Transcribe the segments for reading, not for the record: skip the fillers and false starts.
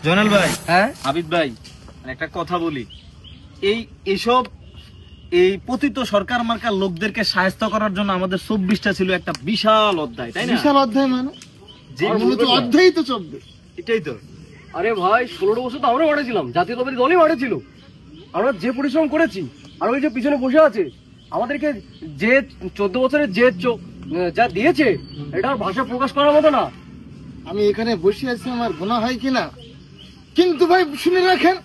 জয়নাল ভাই, হ্যাঁ আবিদ ভাই, একটা কথা বলি, এইসব এই পতিত সরকার মার্কার লোকদেরকে সাহায্য করার জন্য আমাদের 24টা ছিল একটা বিশাল অধ্যায়, তাই না? বিশাল অধ্যায় মানে যে অধ্যায় তো 24। এটাই তো। আরে ভাই 16 বছর তো আমরা মাঠেছিলাম, জাতীয়তাবাদী দলই মাঠে ছিল। আমরা যে পরিশ্রম করেছি, আর ওই যে পিছনে বসে আছে আমাদেরকে যে 14 বছরের যে যা দিয়েছে, এটা আর ভাষা প্রকাশ করার মতো না। আমি এখানে বসে আছি, আমার গুনাহ হয় কিনা, কিন্তু ভাই শুনে রাখেন,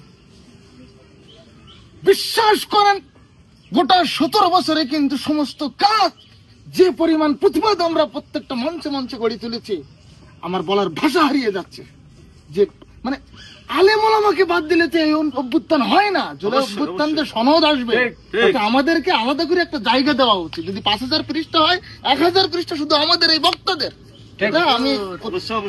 বিশ্বাস করেন গোটা 17 বছরে কিন্তু সমস্ত কাজ, যে পরিমাণ প্রতিবাদ আমরা প্রত্যেকটা মঞ্চে মঞ্চে গড়ে তুলেছি, আমার বলার ভাষা হারিয়ে যাচ্ছে। যে মানে আলেম ওলামাকে বাদ দিলে তো এই অভ্যুত্থান হয় না। জুলাই অভ্যুত্থান যে সনদ আসবে, আমাদেরকে আলাদা করে একটা জায়গা দেওয়া উচিত। যদি 5000 পৃষ্ঠা হয়, 1000 পৃষ্ঠা শুধু আমাদের এই বক্তাদের। আমি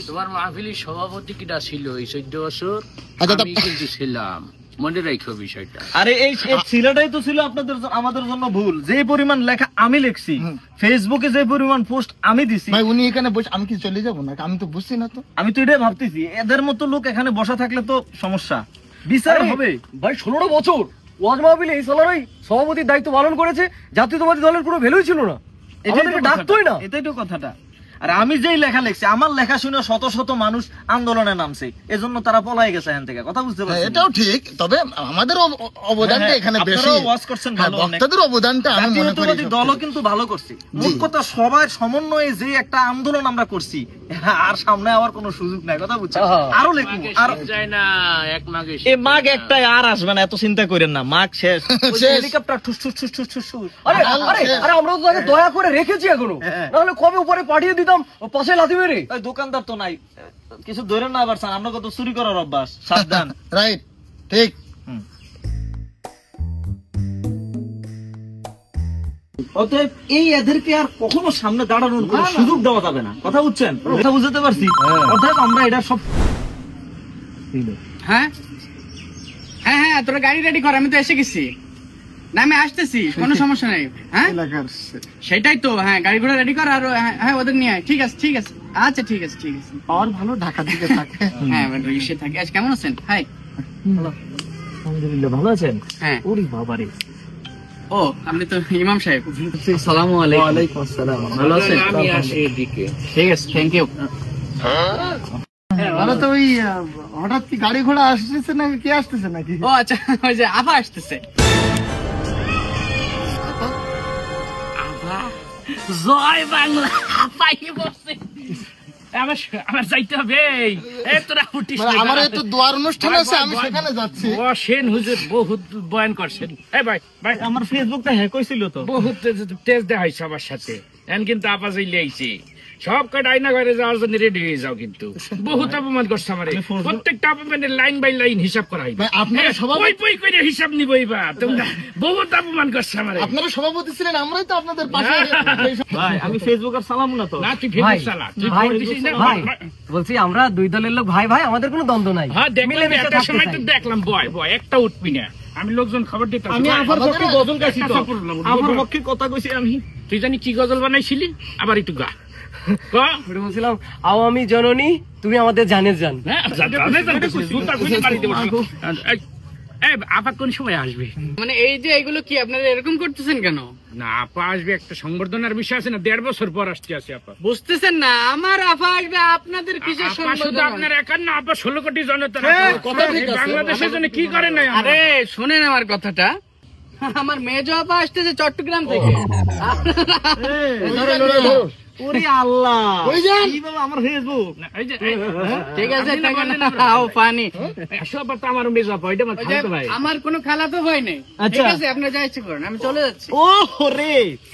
তোমার মাহফিলের সভাপতি কিটা ছিল এই 14 বছর? আচ্ছা, আমি কিন্তু ছিলাম, মনে রাখো বিষয়টা। আরে এই ছিলাটাই তো ছিল আপনাদের আমাদের জন্য ভুল। যে পরিমাণ লেখা আমি লিখছি, ফেসবুকে যে পরিমাণ পোস্ট আমি দিছি, ভাই উনি এখানে বসে, আমি কি চলে যাবো না? আমি তো বুঝছি না তো। আমি তো এটাই ভাবতেছি, এদের মতো লোক এখানে বসা থাকলে তো সমস্যা, বিচার হবে। ভাই 16 বছর ওয়াজ মাহফিলে এই সালারই সভাপতির দায়িত্ব পালন করেছে, জাতীয়তাবাদী দলের কোনো ভ্যালুই ছিল না, আমাদেরকে ডাকতোই না। এটাই তো কথাটা। আর আমি যেই লেখা লিখছি, আমার লেখা শুনে শত শত মানুষ আন্দোলনে নামছে, এজন্য তারা পলাই গেছে এখান থেকে। কথা বুঝতে পারছেন? এটাও ঠিক, তবে আমাদের অবদানটা এখানে বেশি। ওয়াজ করছেন ভালো, বক্তাদের অবদানটা আমি মনে করি জাতীয়তাবাদী দলও কিন্তু ভালো করছে। মোট কথা সবার সমন্বয়ে যে একটা আন্দোলন আমরা করছি, আর সামনে আবার কোনো সুযোগ নাই। কথা বুঝছেন? আরো লিখুন, আর যায় না, এক মাঘে এই মাঘ একটাই আর আসবে না, এত চিন্তা করেন না। মাঘ শেষ, হেলিকপ্টার ঠুস ঠুস ঠুস ঠুস ঠুস ঠুস। আরে আরে আরে আমরা তো তাকে দয়া করে রেখেছি এখনো, নাহলে কবে উপরে পাঠিয়ে দিতাম পাশে লাথি মেরে। ওই দোকানদার তো নাই, কিছু ধরেন না আবার স্যার, আমরা কত চুরি করার অভ্যাস, সাবধান। রাইট, ঠিক। অতএব এই এদেরকে আর কখনো সামনে দাঁড়ানোর কোনো সুযোগ দেওয়া যাবে না। কথা বুঝছেন? কথা বুঝতে পারছি। অতএব আমরা এটা সব হ্যাঁ হ্যাঁ হ্যাঁ, তোরা গাড়ি রেডি কর, আমি তো এসে গেছি। না আমি আসতেছি, কোনো সমস্যা নেই। হ্যাঁ সেটাই তো, হ্যাঁ গাড়ি ঘোড়া রেডি কর, আর হ্যাঁ ওদের নিয়ে আয়। ঠিক আছে ঠিক আছে, আচ্ছা ঠিক আছে ঠিক আছে। পাওয়ার ভালো, ঢাকা দিকে থাকে। হ্যাঁ ইসে থাকে। আজ কেমন আছেন? হাই, আলহামদুলিল্লাহ, ভালো আছেন? হ্যাঁ। ওরে বাবারে, ও আপনি তো ইমাম সাহেব। আসসালামু আলাইকুম। ওয়ালাইকুম আসসালাম। ভালো আছেন? আমি আসি এদিকে। ঠিক আছে, থ্যাংক ইউ। ভালো তো। ওই হঠাৎ কি গাড়ি ঘোড়া আসতেছে নাকি, কে আসতেছে নাকি? ও আচ্ছা, ওই যে আফা আসতেছে। জয় বাংলা, পাই বসে আমার যাইতে হবে। তোরা উঠিস, আমার একটু দোয়ার অনুষ্ঠান আছে, আমি সেখানে যাচ্ছি। বসেন, হুজুর বহুত বয়ান করছেন। ভাই ভাই, আমার ফেসবুকটা হ্যাক হয়েছিল তো, বহুত তেজ দেওয়া হয়েছে আমার সাথে। এখন কিন্তু আপা যাইলে আইছে, সব কটা আইনা ঘরে যাওয়ার জন্য রেডি হয়ে যাও। কিন্তু বহুত অপমান করছে আমার, প্রত্যেকটা অপমানের লাইন বাই লাইন হিসাব করা হইবে। আপনারা সভাপতি পই করে হিসাব নিবই বা তোমরা, বহুত অপমান করছে আমার। আপনারা সভাপতি ছিলেন, আমরাই তো আপনাদের পাশে। ভাই আমি ফেসবুক আর চালাবো না তো। না তুই ফেসবুক চালা, তুই খবর দিছিস না? ভাই বলছি আমরা দুই দলের লোক, ভাই ভাই, আমাদের কোনো দ্বন্দ্ব নাই। হ্যাঁ দেখলাম, একটা সময় তো দেখলাম বয় বয় একটা উঠবি না। আমি লোকজন খবর দিতাম, আমি আফার পক্ষে গজল গাইছি তো, আফার পক্ষে কথা কইছি আমি। তুই জানি কি গজল বানাইছিলি, আবার একটু গা। বলছিলাম, আওয়ামী জননী তুমি আমাদের জানের জান। আপা কোন সময় আসবে? মানে এই যে এগুলো কি আপনারা এরকম করতেছেন কেন? না আপা আসবে, একটা সংবর্ধনার বিষয় আছে না, 1.5 বছর পর আসতে আছে আপা। বুঝতেছেন না, আমার আফা আসবে, আপনাদের কিসের আপা শুধু সংবর্ধনা? আপনার একার না, আপা 16 কোটি জনতার কথা ঠিক আছে। বাংলাদেশের জন্য কি করে নাই? আরে শোনেন আমার কথাটা, আমার মেজো আপা আসতেছে চট্টগ্রাম থেকে। ওরে আল্লাহ, ওই যান। কি বাবা আমার ফেসবুক। ঠিক আছে, আও পানি। আমার মেজ আপা, ওইটা আমার খালাতো ভাই। আমার কোনো খালাতো ভাই নেই। ঠিক আছে, আপনারা যা ইচ্ছে করেন, আমি চলে যাচ্ছি। ও রে